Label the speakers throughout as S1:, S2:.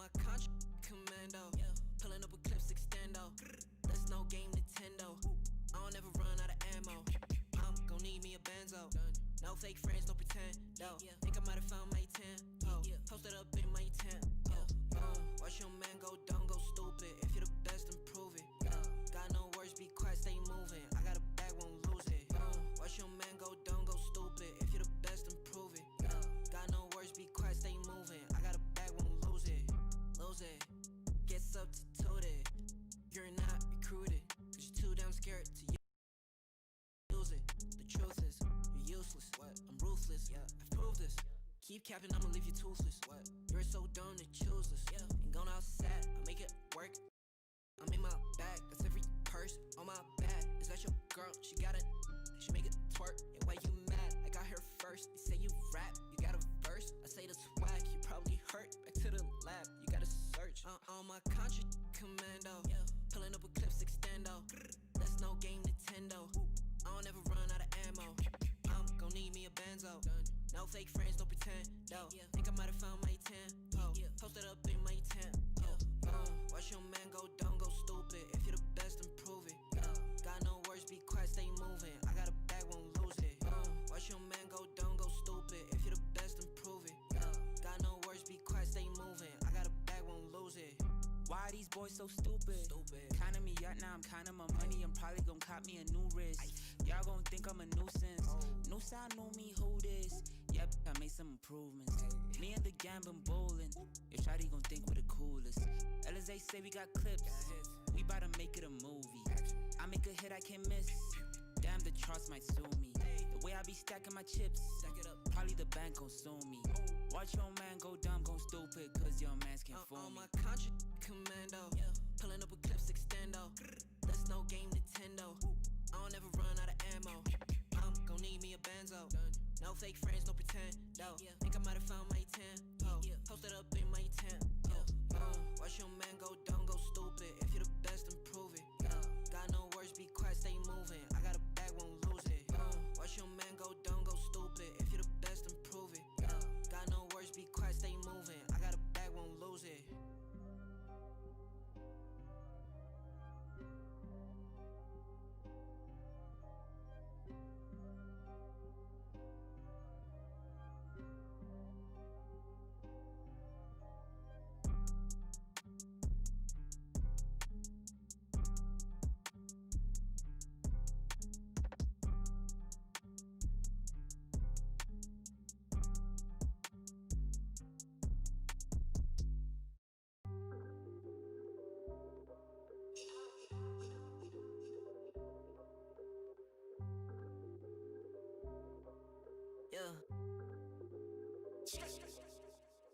S1: my conscience commando. Pulling up a clip extendo. That's no game Nintendo. I don't ever run out of ammo. I'm gon' need me a benzo. No fake friends, no pretend. Think I might have found my 10. Posted up in my tent. Watch your man go dumb, go stupid. If you're the best, then prove it. Got no words, be quiet, stay moving. I got a bag, won't lose it. Watch your man go dumb, go stupid. If you're the best, then prove it. Got no words, be quiet, stay moving. I got a bag, won't lose it. Lose it. Get substituted. You're not recruited. Cause you're too damn scared to use it. The truth is, you're useless. I'm ruthless. I've proved this. Keep capping, I'ma leave you toothless. You're so dumb to choose this. Ain't going outside, I make it work. I'm in my bag, that's every purse on my back. Is that your girl? She got it. She make it twerk. And why you mad? I got here first. You say you rap, you got a verse. I say that's whack, you probably hurt. Back to the lab, you gotta search. On my conscience commando. Pulling up a clip extendo. That's no game Nintendo. I don't ever run out of ammo. I'm gon' need me a benzo. No fake friends, no pretend. Think I might have found my 10. Posted up in my tent. Watch your man go dumb, go stupid. If you're the best, then prove it. Got no words, be quiet, stay moving. I got a bag, won't lose it. Watch your man go dumb, go stupid. If you're the best, then prove it. Got no words, be quiet, stay moving. I got a bag, won't lose it.
S2: Why are these boys so stupid? Counting me out now, I'm counting my money. I'm probably gon' cop me a new wrist. Y'all gon' think I'm a nuisance. New sound, know me, who this? Yep, I made some improvements. Me and the gang been bowling. Your shawty gon' think we're the coolest. LSA say we got clips. We bout to make it a movie. I make a hit I can't miss. Damn, the charts might sue me. The way I be stacking my chips, probably the bank gon' sue me. Watch your man go dumb, go stupid, cause your mans can't fool
S1: on
S2: me.
S1: my conscience commando. Pulling up a clip extendo. That's no game Nintendo. I don't ever run out of ammo. I'm gon' need me a benzo. No fake friends, no pretend. Think I might have found my 10. Posted up in my tent. Watch your man go dumb, go stupid. If you're the best, then prove it. Got no words, be quiet, stay moving. I got a bag, won't lose it. Watch your man go dumb, go stupid. If you're the best, then prove it. Got no words, be quiet, stay moving. I got a bag, won't lose it.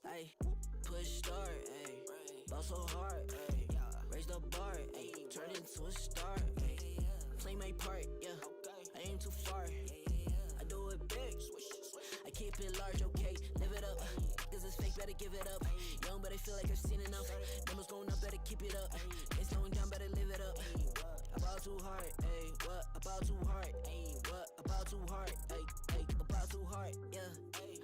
S1: Ay, push start, ay, ball so hard, ay, raise the bar, ay, turn into a star, ay, play my part, yeah, I aim too far, I do it big, I keep it large, okay, live it up, cause it's fake, better give it up, young but I feel like I've seen enough, numbers going up, better keep it up, ain't slowing down, better live it up, I ball too hard, ay, what, I ball too hard, ay, what, I ball too hard, ay, I ball too hard, yeah.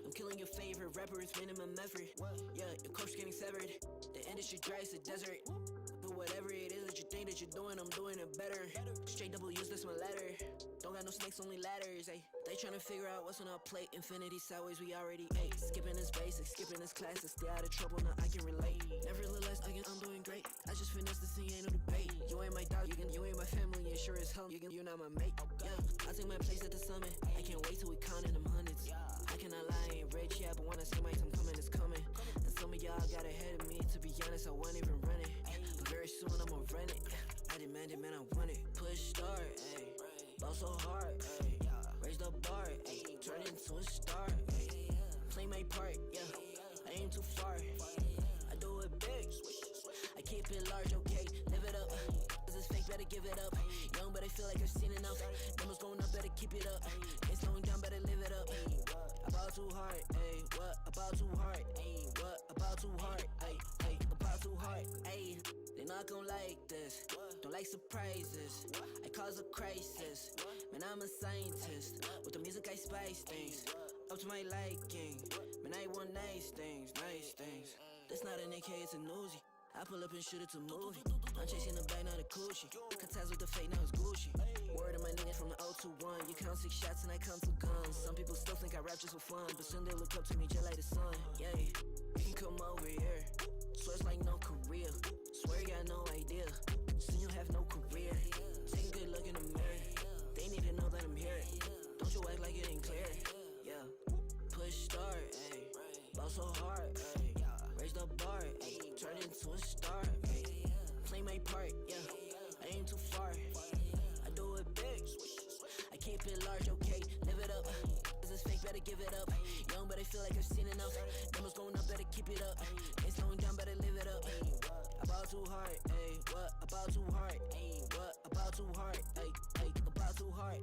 S1: I'm killing your favorite rapper, it's minimum effort. Yeah, your coach getting severed. The industry dry, it's a desert. But whatever it is that you think that you're doing, I'm doing it better. Straight double use, that's my ladder. Don't got no snakes, only ladders. Ay. They tryna figure out what's on our plate. Infinity sideways, we already ate. Skipping is basic, skipping is classic. Stay out of trouble, now I can relate. Nevertheless, I'm doing great. I just finished the scene, ain't no debate. You ain't my dog, you ain't my family, and sure as hell, you're not my mate. Yeah, I take my place at the summit. I can't wait till we counting them hundreds. I cannot lie, I ain't rich, yeah, but when I say my time coming, it's coming. And some of y'all got ahead of me, to be honest, I wasn't even running. But very soon I'ma run it. I demand it, man, I want it. Push start, ayy, ball so hard, ayy, raise the bar, ayy, turn into a star, ayy, play my part, yeah, I aim too far, I do it big, I keep it large, okay, live it up, cause it's fake, better give it up, young but I feel like I've seen enough, numbers going up, better keep it up, ain't slowing down, better live it up, I ball too hard, ayy, what, I ball too hard, ayy, what, I ball too hard, ayy, I ball too hard, ayy, they not gon' like this, don't like surprises, I cause a crisis, man I'm a scientist, with the music I spice things, up to my liking, man I want nice things, That's not an AK, it's a Uzi. I pull up and shoot it to movie. I'm chasing the bag, not a coochie. Cut ties with the fake, now it's Gucci. Word of my niggas from the 021. You count 6 shots and I count 2 guns. Some people still think I rap just for fun, but soon they look up to me just like the sun. Yeah, you can come over here. Swear it's like no career. Swear you got no idea. Soon you have no career. Take a good look in the mirror. They need to know that I'm here. Don't you act like it ain't clear. Yeah, push start, ayy. Ball so hard, ayy. Raise the bar, ayy. Turn into a star, ayy. Play my part, yeah. I ain't too far. I do it big. I keep it large, okay. Live it up. This is fake, better give it up. Young, but I feel like I've seen enough. Numbers going up, better keep it up. Ain't slowing down, better live it up. About too hard, ayy. What about too hard? Ayy. What about too hard? Ayy. About too hard.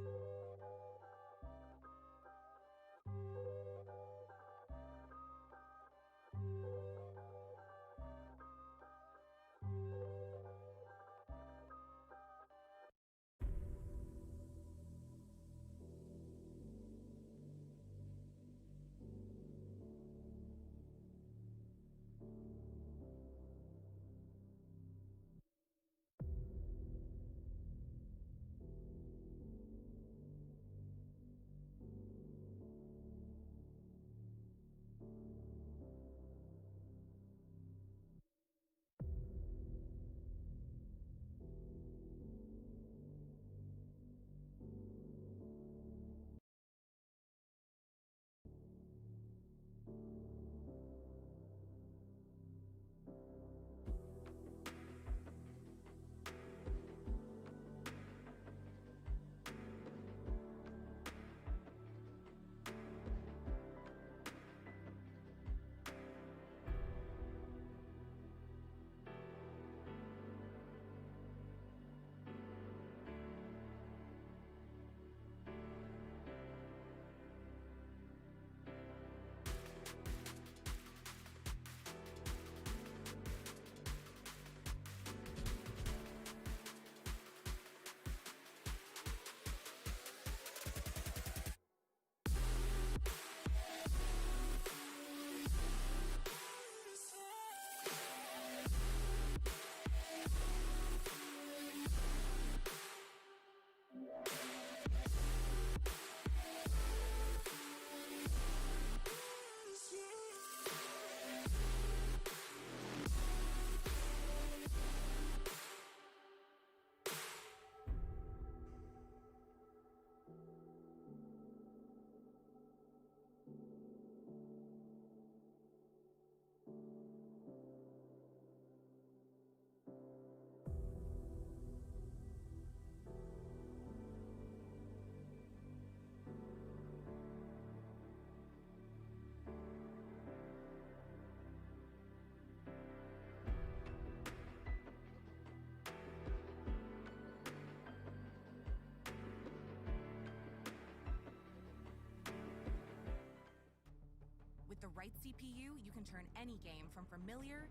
S3: With the right CPU, you can turn any game from familiar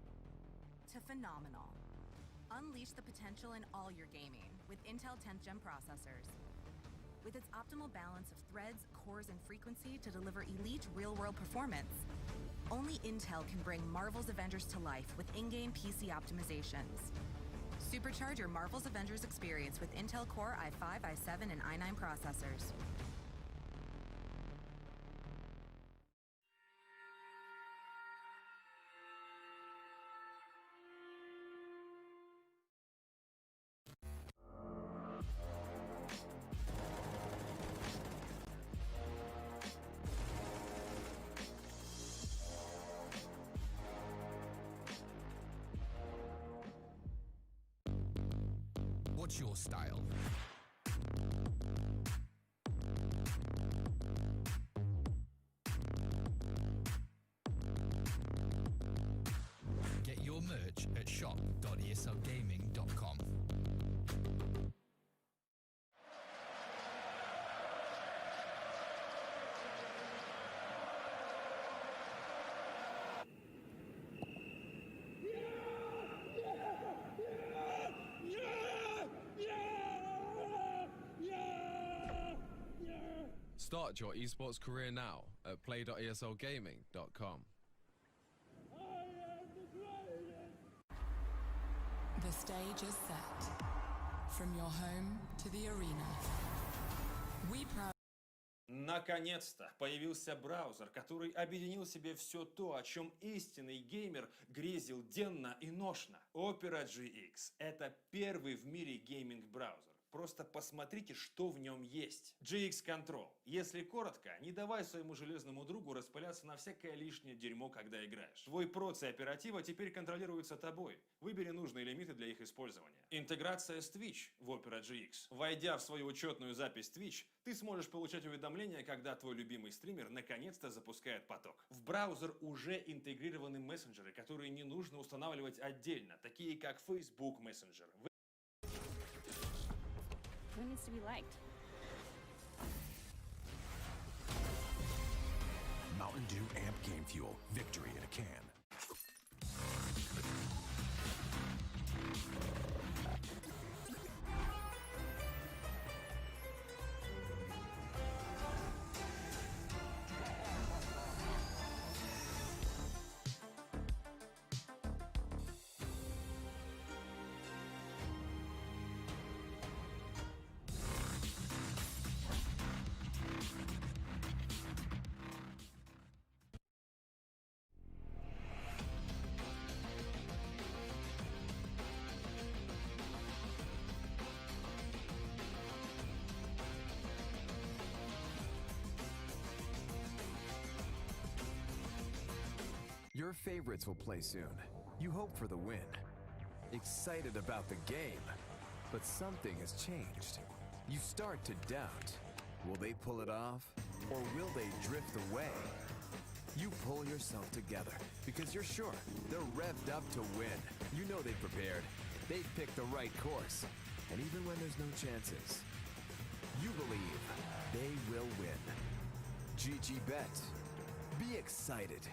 S3: to phenomenal. Unleash the potential in all your gaming with Intel 10th Gen processors. With its optimal balance of threads, cores, and frequency to deliver elite real-world performance, only Intel can bring Marvel's Avengers to life with in-game PC optimizations. Supercharge your Marvel's Avengers experience with Intel Core i5, i7, and i9 processors.
S4: What's your style? Get your merch at shop.eslgaming.com.
S5: Start your esports career now at play.eslgaming.com.
S6: I am the
S5: The stage is set. From your home to the arena. We proud.
S6: Наконец-то появился браузер, который объединил в себе все то, о чем истинный геймер грезил денно и ношно. Opera GX – это первый в мире гейминг-браузер. Просто посмотрите, что в нем есть. GX Control. Если коротко, не давай своему железному другу распыляться на всякое лишнее дерьмо, когда играешь. Твой проц и оператива теперь контролируются тобой. Выбери нужные лимиты для их использования. Интеграция с Twitch в Opera GX. Войдя в свою учетную запись Twitch, ты сможешь получать уведомления, когда твой любимый стример наконец-то запускает поток. В браузер уже интегрированы мессенджеры, которые не нужно устанавливать отдельно, такие как Facebook Messenger.
S7: Who needs to be liked?
S8: Mountain Dew Amp Game Fuel. Victory in a can.
S9: Your favorites will play soon. You hope for the win. Excited about the game. But something has changed. You start to doubt. Will they pull it off? Or will they drift away? You pull yourself together because you're sure they're revved up to win. You know they've prepared. They've picked the right course. And even when there's no chances, you believe they will win. GG Bet. Be excited.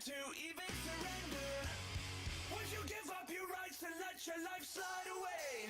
S1: to even surrender? Would you give up your rights and let your life slide away?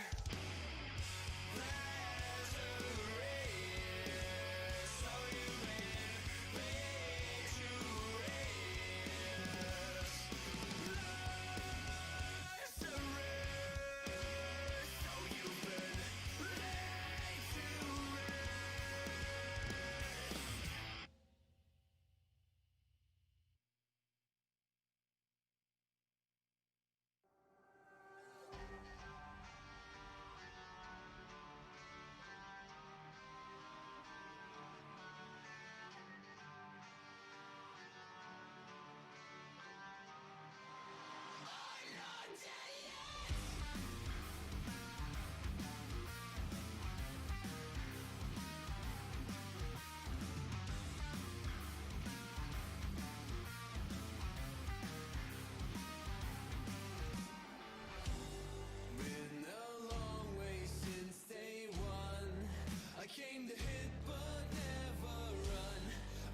S1: Came to hit but never run.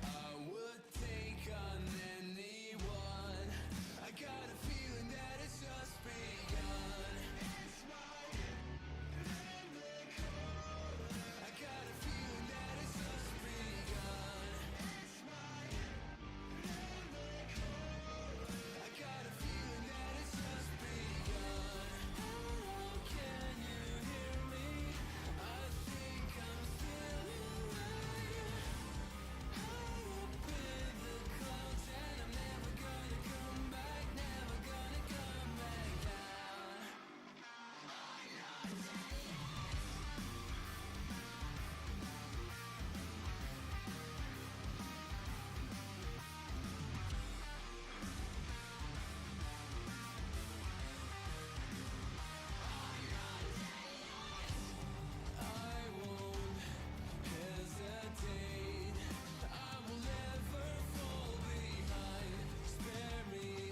S1: I would take on anyone. I got a feeling that it's just begun. It's my I got a feeling that it's just begun. It's my I got a feeling that it's just begun. Oh, can you hear me? I think I'm still alive. High up in the clouds and I'm never gonna come back, never gonna come back down. I'm not dead yet. I won't hesitate. I will never fall behind. Spare me.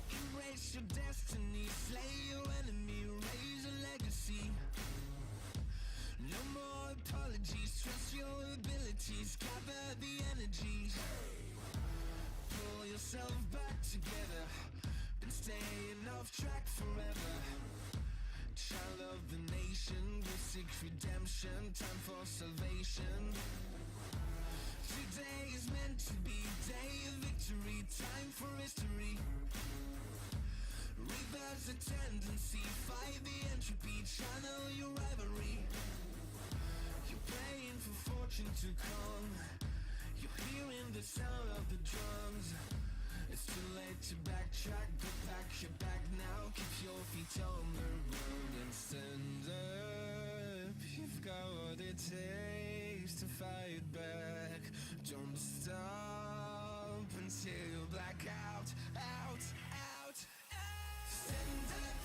S1: Erase your destiny, slay your enemy, raise a legacy. No more apologies, trust your abilities, gather the energies. Pull yourself back together, been staying off track forever. Child of the nation, will seek redemption, time for salvation. Today is meant to be day of victory, time for history. Reverse the tendency, fight the entropy, channel your rivalry. You're praying for fortune to come, you're hearing the sound of the drums. It's too late to backtrack, but pack your bag now. Keep your feet on the road and stand up. You've got what it takes to fight back. Don't stop until you black out, out, out, out. Stand up,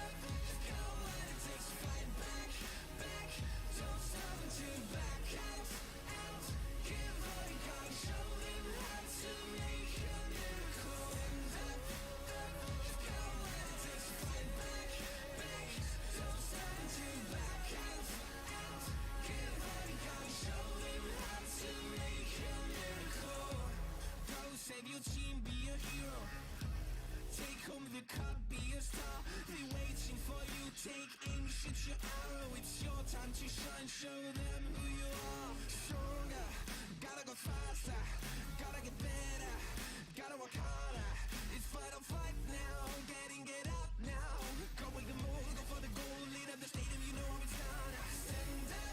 S1: up. You've got what it takes to fight back, back. Don't stop until you black out, out. Give all you got and show them how to make a miracle. Stand up, up. You've got what it takes to fight back, back. Don't stop until you black out, out. Give all you got and show them how to make a miracle. Go save your team, be a hero. Take home the cup, be a star. They waiting for you, take aim, shoot your arrow. It's your time to shine, show them who you are. Stronger, gotta go faster, gotta get better, gotta work harder. It's fight or flight now, get up now. Go with the move, go for the goal, lead up the stadium, you know it's done. Stand up,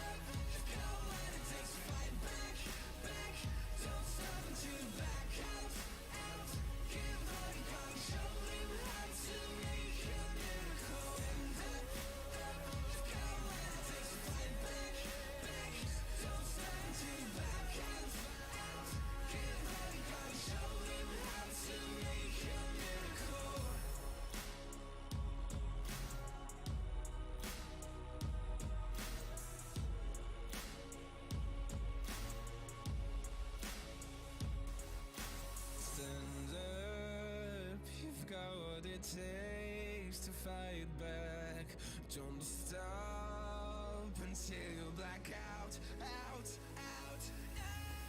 S1: up, you've got what it takes to fight back, back. Don't stop until you back out, out. Give all you got and show them how to make a miracle. Stand up, up, you've got what it takes to fight back, back. Don't stop until you back out, out. Give all you got and show them how to make a miracle. Stand up, you've got what it takes to fight back. Don't stop until you black out, out, out, out.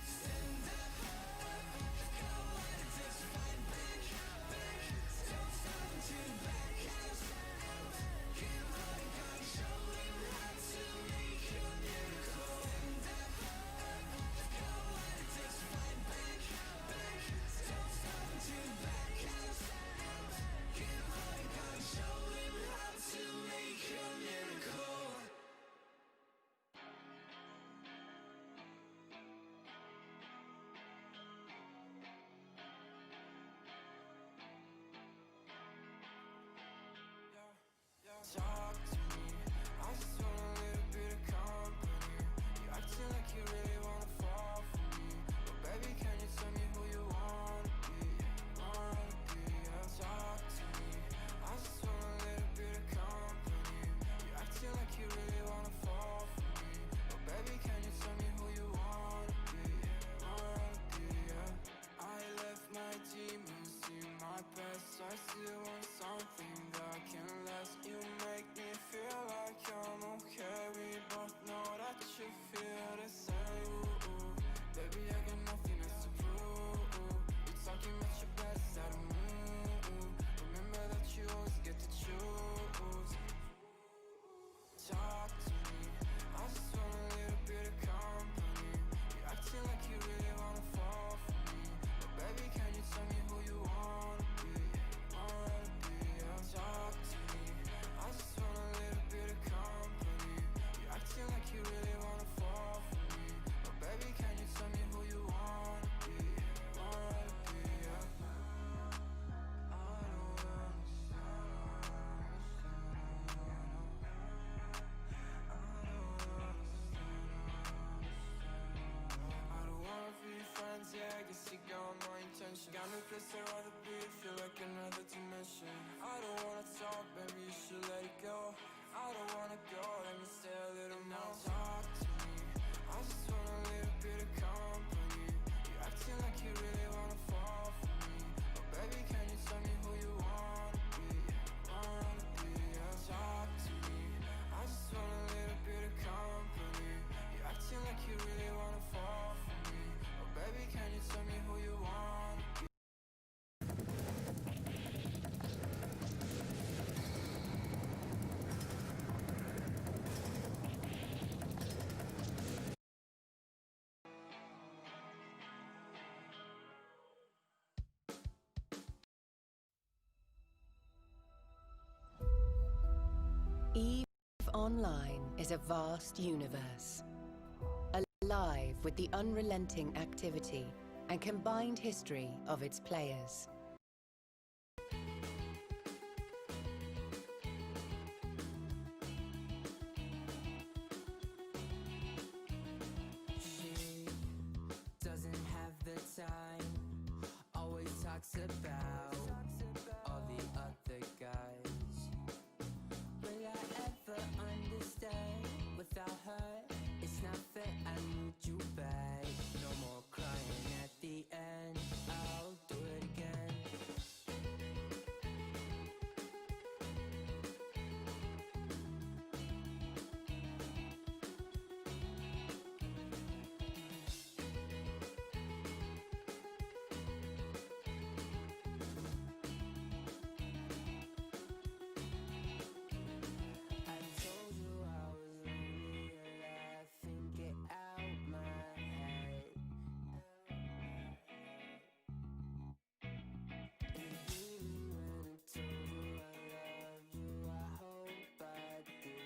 S1: Stand up, up, you've got what it takes to fight back, back. Don't stop until you black out, out. Give all you got and show them how to make a miracle. Stand up, up, you've got what it takes to fight back, back. Don't stop until you black out, out. Give all you got and show them how to make a miracle. Talk to me, I just want a little bit of company. You acting like you really wanna fall for me, but baby, can you tell me who you wanna be? Yeah. Talk to me, I just want a little bit of company. You acting like you really wanna fall for me, but baby, can you tell me who you wanna be? Yeah. I left my demons in my past. I still want something that can last. You make me feel like I'm okay. We both know that you feel the same. Ooh, baby, I got nothing else to prove. You're talking about your best out of me. Remember that you always get to choose. Talk to me, I just want a little bit of company. You acting like you really wanna fall for me, but baby, can you tell me who you wanna be? Yeah. Talk to me, I just want a little bit of company. You acting like you really wanna fall for me, but baby, can you tell me who you wanna be? Yeah. I don't wanna be friends, yeah, I guess you got my intention. Got no place I'd rather be, feel like another dimension. I don't wanna talk, baby, you should let it go. I don't wanna go, let me stay a little more. Talk to me, I just want a little bit of company. You acting like you really wanna fall for me, but baby, can you tell me who you wanna be? Yeah. Talk to me, I just want a little bit of company. You acting like you really wanna fall for me, but baby, can you tell me who you wanna be?
S10: EVE Online is a vast universe, alive with the unrelenting activity and combined history of its players.
S2: She doesn't have the time, always talks about all the other guys. Will I ever understand? Without her, it's not fair, I need you back. No more crying at the end, I'll do it again. I told you I was lonely, laughing, get out my head. Even when I told you I loved you, I hope I do.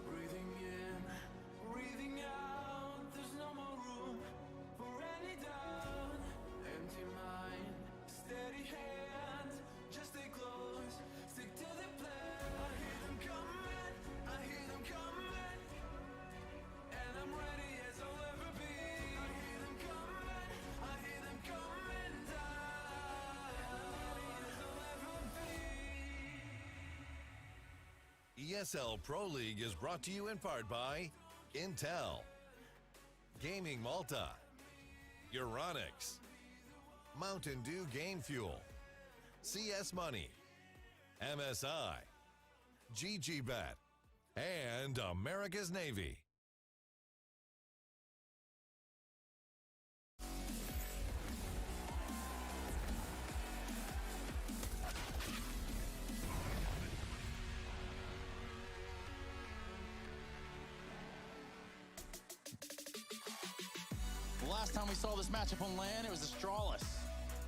S2: Breathing in, breathing out, there's no more room for any doubt. Empty mind, steady hand, just stay close, stick to the plan. I hear them coming, I hear them coming, and I'm ready as I'll ever be. I hear them coming, I hear them coming down, ready as I'll ever be.
S11: ESL Pro League is brought to you in part by Intel, Gaming Malta, Euronics, Mountain Dew Game Fuel, CS Money, MSI, GGBet, and America's Navy.
S12: The last time we saw this matchup on LAN, it was Astralis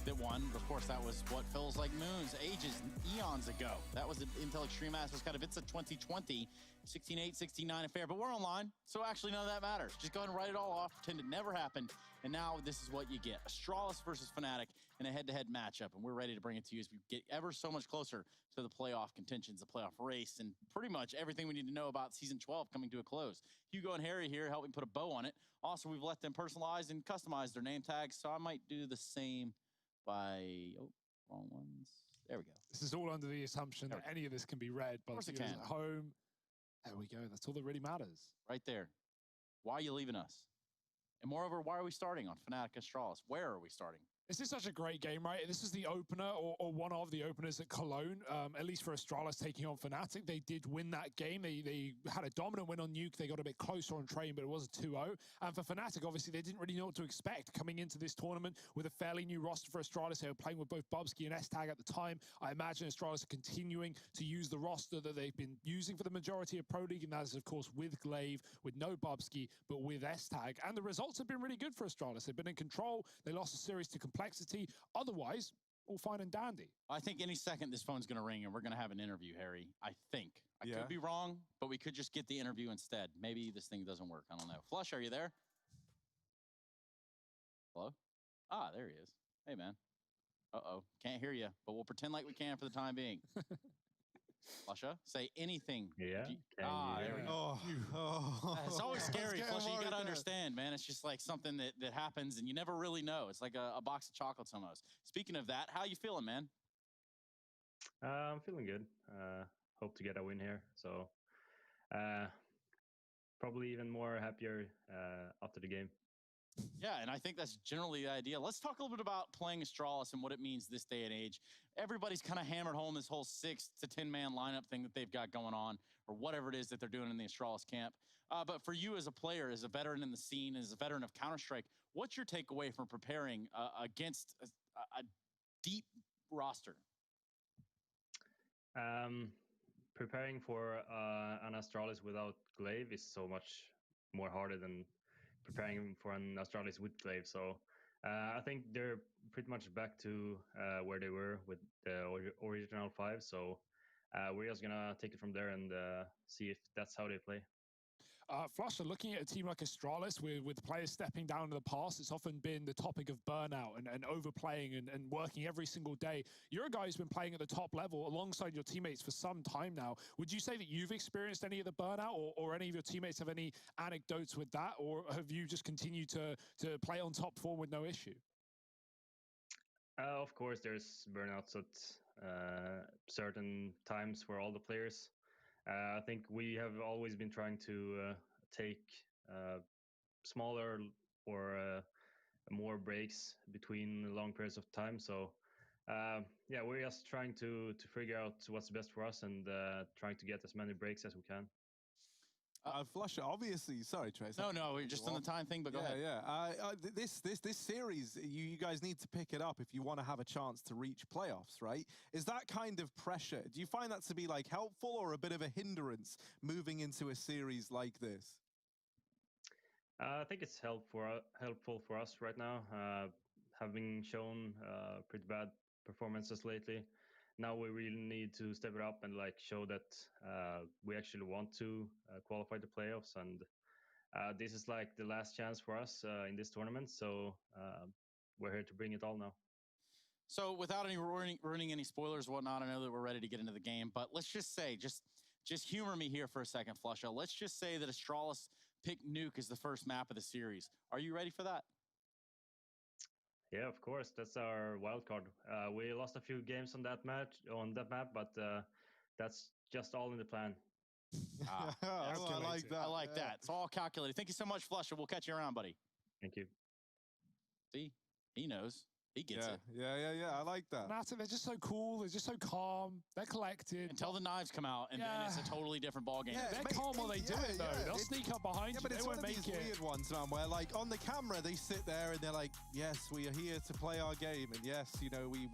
S12: that won. But of course, that was what feels like moons, ages, eons ago. That was an Intel Extreme Masters kind of, it's a 2020, 16-8, 16-9 affair. But we're online, so actually none of that matters. Just go ahead and write it all off, pretend it never happened. And now this is what you get. Astralis versus Fnatic in a head-to-head matchup. And we're ready to bring it to you as we get ever so much closer to the playoff contentions, the playoff race, and pretty much everything we need to know about Season 12 coming to a close. Hugo and Harry here helping put a bow on it. Also, we've let them personalize and customize their name tags, so I might do the same by, oh, wrong ones. There we go.
S13: This is all under the assumption that any of this can be read by the viewers at home. There we go. That's all that really matters.
S12: Right there. Why are you leaving us? And moreover, why are we starting on Fnatic Astralis? Where are we starting?
S13: This is such a great game, right? This is the opener, or one of the openers at Cologne, at least for Astralis taking on Fnatic. They did win that game. They had a dominant win on Nuke. They got a bit closer on Train, but it was a 2-0. And for Fnatic, obviously, they didn't really know what to expect coming into this tournament with a fairly new roster for Astralis. They were playing with both Bubsky and S-Tag at the time. I imagine Astralis are continuing to use the roster that they've been using for the majority of Pro League, and that is, of course, with Glaive, with no Bubsky, but with S-Tag. And the results have been really good for Astralis. They've been in control. They lost a series to Complexity. Otherwise, all fine and dandy.
S12: I think any second this phone's going to ring and we're going to have an interview, Harry. I think. I could be wrong, but we could just get the interview instead. Maybe this thing doesn't work. I don't know. Flush, are you there? Hello? Ah, there he is. Hey, man. Uh-oh. Can't hear you, but we'll pretend like we can for the time being. Flusha, say anything.
S14: Yeah.
S12: There we go. It's always scary, Flusha. You got to
S15: there.
S12: understand, man. It's just like something that happens and you never really know. It's like a box of chocolates almost. Speaking of that, how you feeling, man?
S14: I'm feeling good. Hope to get a win here. So probably even more happier after the game.
S12: Yeah, and I think that's generally the idea. Let's talk a little bit about playing Astralis and what it means this day and age. Everybody's kind of hammered home this whole 6 to 10 man lineup thing that they've got going on, or whatever it is that they're doing in the Astralis camp. But for you as a player, as a veteran in the scene, as a veteran of Counter-Strike, what's your takeaway from preparing against a deep roster?
S14: Preparing for an Astralis without Glaive is so much more harder than preparing for an Astralis with Glaive. So I think they're pretty much back to where they were with the original 5. So we're just gonna take it from there and see if that's how they play.
S13: Flusha, looking at a team like Astralis with players stepping down in the past, it's often been the topic of burnout and overplaying and working every single day. You're a guy who's been playing at the top level alongside your teammates for some time now. Would you say that you've experienced any of the burnout, or any of your teammates have any anecdotes with that, or have you just continued to play on top form with no issue?
S14: Of course, there's burnouts at certain times for all the players. I think we have always been trying to take smaller or more breaks between long periods of time. So yeah, we're just trying to figure out what's best for us and trying to get as many breaks as we can.
S15: Flusha, obviously, sorry, Trace.
S12: No, we're just on the time thing, but go ahead.
S15: This series, you guys need to pick it up if you want to have a chance to reach playoffs, right? Is that kind of pressure? Do you find that to be like helpful or a bit of a hindrance moving into a series like this?
S14: I think it's helpful for us right now, having shown pretty bad performances lately. Now we really need to step it up and like show that we actually want to qualify the playoffs, and this is like the last chance for us in this tournament. So we're here to bring it all now.
S12: So without any ruining any spoilers or whatnot, I know that we're ready to get into the game, but let's just say, just humor me here for a second, Flusha. Let's just say that Astralis picked Nuke as the first map of the series. Are you ready for that?
S14: Yeah, of course. That's our wild card. We lost a few games on that map, but that's just all in the plan.
S15: I like that.
S12: I like that. It's all calculated. Thank you so much, Flusha. We'll catch you around, buddy.
S14: Thank you.
S12: See, he knows. He gets it.
S15: Yeah. I like that.
S13: Nata, they're just so cool. They're just so calm. They're collected.
S12: Until the knives come out, and then it's a totally different ballgame.
S13: Yeah, they're calm while they do it, though. They'll sneak up behind you.
S15: But it's
S13: they
S15: one
S13: won't
S15: of
S13: make
S15: these
S13: it.
S15: weird ones, man, where like on the camera they sit there and they're like, "Yes, we are here to play our game, and yes, you know, we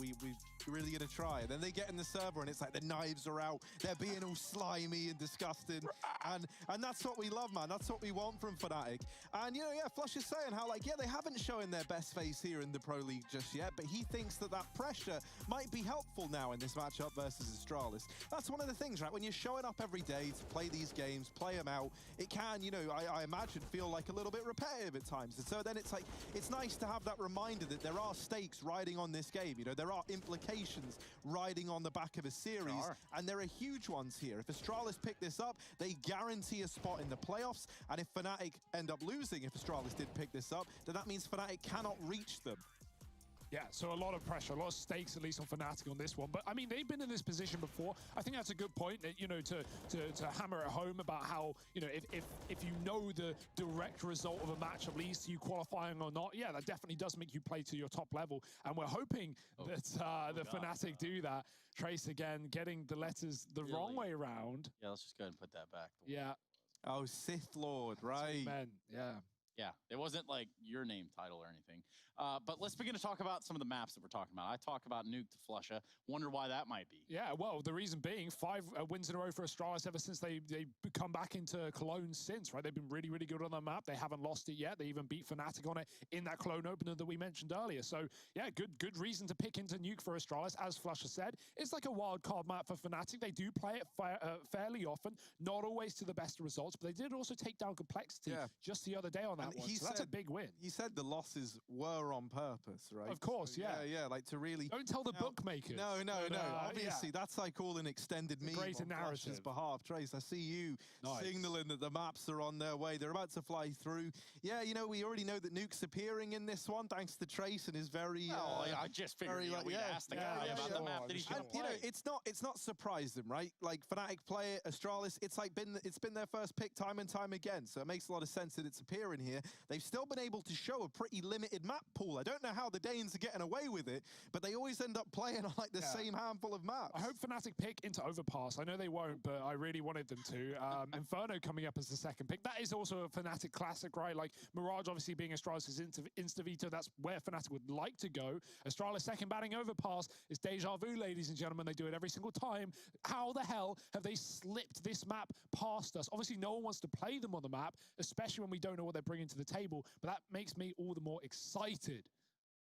S15: really gonna try." And then they get in the server and it's like the knives are out. They're being all slimy and disgusting, and that's what we love, man. That's what we want from Fnatic. And you know, Flush is saying how like they haven't shown their best face here in the Pro League just yet, but he thinks that pressure might be helpful now in this matchup versus Astralis. That's one of the things, right? When you're showing up every day to play these games, play them out, it can, you know, I imagine feel like a little bit repetitive at times. And so then it's like, it's nice to have that reminder that there are stakes riding on this game. You know, there are implications riding on the back of a series, and there are huge ones here. If Astralis pick this up, they guarantee a spot in the playoffs. And if Fnatic end up losing, if Astralis did pick this up, then that means Fnatic cannot reach them.
S13: Yeah, so a lot of pressure, a lot of stakes, at least on Fnatic on this one. But I mean, they've been in this position before. I think that's a good point, you know, to hammer it home about how, you know, if you know the direct result of a matchup leads to you qualifying or not, yeah, that definitely does make you play to your top level. And we're hoping that Fnatic do that. Trace again, getting the letters the wrong way around.
S12: Yeah, let's just go ahead and put that back.
S13: Yeah.
S15: Oh, Sith Lord, right.
S13: Men, yeah.
S12: Yeah, it wasn't like your name title or anything. But let's begin to talk about some of the maps that we're talking about. I talk about Nuke to Flusha. Wonder why that might be.
S13: Yeah, well, the reason being 5 wins in a row for Astralis ever since they come back into Cologne since, right? They've been really, really good on the map. They haven't lost it yet. They even beat Fnatic on it in that Cologne opener that we mentioned earlier. So, yeah, good reason to pick into Nuke for Astralis. As Flusha said, it's like a wild card map for Fnatic. They do play it fairly often, not always to the best of results, but they did also take down Complexity just the other day on that that one. So that's a big win.
S15: He said the losses were on purpose, right?
S13: Of course,
S15: so, yeah, like to really.
S13: Don't tell the bookmakers.
S15: No. Obviously, that's like all an extended meme
S13: greater
S15: on
S13: narrative.
S15: Flash's behalf. Trace, I see you signaling that the maps are on their way. They're about to fly through. Yeah, we already know that Nuke's appearing in this one, thanks to Trace and his very.
S12: I just figured we'd ask the guy about the map that he's going to play.
S15: It's not surprised them, right? Like Fnatic play it, Astralis. It's been their first pick time and time again. So it makes a lot of sense that it's appearing here. They've still been able to show a pretty limited map pool. I don't know how the Danes are getting away with it, but they always end up playing on like the same handful of maps.
S13: I hope Fnatic pick into Overpass. I know they won't, but I really wanted them to. Inferno coming up as the second pick. That is also a Fnatic classic, right? Like Mirage obviously being Astralis' Insta-Veto. That's where Fnatic would like to go. Astralis second batting Overpass is deja vu, ladies and gentlemen. They do it every single time. How the hell have they slipped this map past us? Obviously, no one wants to play them on the map, especially when we don't know what they're bringing to the table. But that makes me all the more excited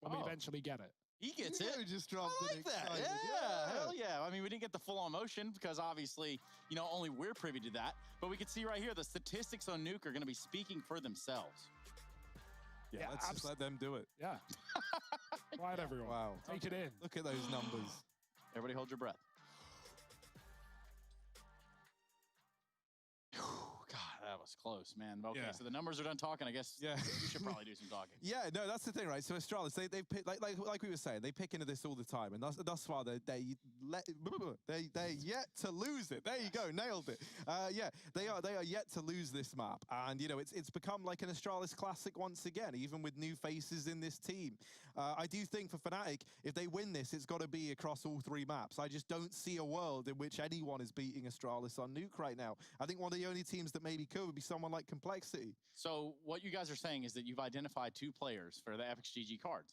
S13: when we eventually get it.
S12: He gets it.
S15: Just dropped
S12: I like that. Yeah, hell yeah. I mean, we didn't get the full-on motion because obviously, only we're privy to that. But we can see right here the statistics on Nuke are going to be speaking for themselves.
S15: Yeah, let's just let them do it.
S13: Yeah. Quiet, everyone.
S15: Wow.
S13: Take it in.
S15: Look at those numbers.
S12: Everybody hold your breath. God, that was close, man. Okay, so the numbers are done talking. I guess we should probably do some talking.
S15: Yeah, no, that's the thing, right? So Astralis, they pick, like we were saying, they pick into this all the time, and thus far they're yet to lose it. There you go, nailed it. They are yet to lose this map, and it's become like an Astralis classic once again, even with new faces in this team. I do think for Fnatic, if they win this, it's got to be across all three maps. I just don't see a world in which anyone is beating Astralis on Nuke right now. I think one of the only teams that maybe could would be someone like Complexity.
S12: So what you guys are saying is that you've identified two players for the FXGG cards.